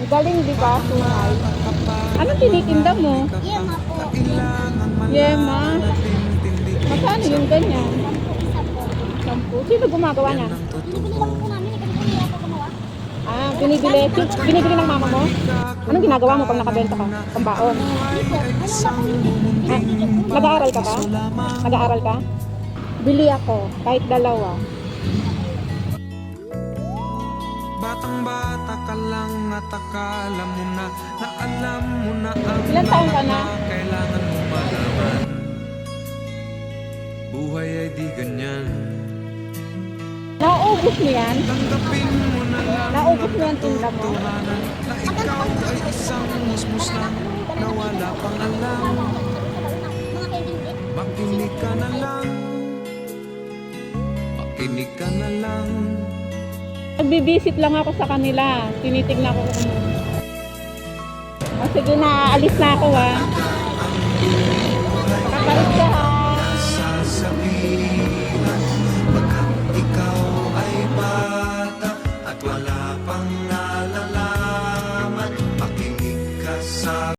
Galing, di ba? Sungay. Anong tinitinda mo? Yema po. Yema. Magkano yung ganyan? Isa po. 10. Sino gumagawa niyan? Binibili lang po namin. Kasi hindi ako gumawa. Ah, binibili. Binibili ng mama mo? Anong ginagawa mo pag nakabenta ka? Pambaon. Ah, nag-aaral ka ba? Nag-aaral ka? Bili ako. Kahit dalawa. Batang-bata ka lang at akala mo na alam mo na ang Ilan taon ka na? kailangan mo malaman. Buhay ay di ganyan. Nauubos mo yan? Tanggapin mo na lang Naubos mo yung tinda mo? katotohanan na ikaw ay isang musmus lang na wala pang alam. Mga kaibigan. Makinig ka na lang. Makinig ka na lang. Nagbibisit lang ako sa kanila. Tinitignan ko kung... O sige na, alis na ako ha. Kakapalit ka ha.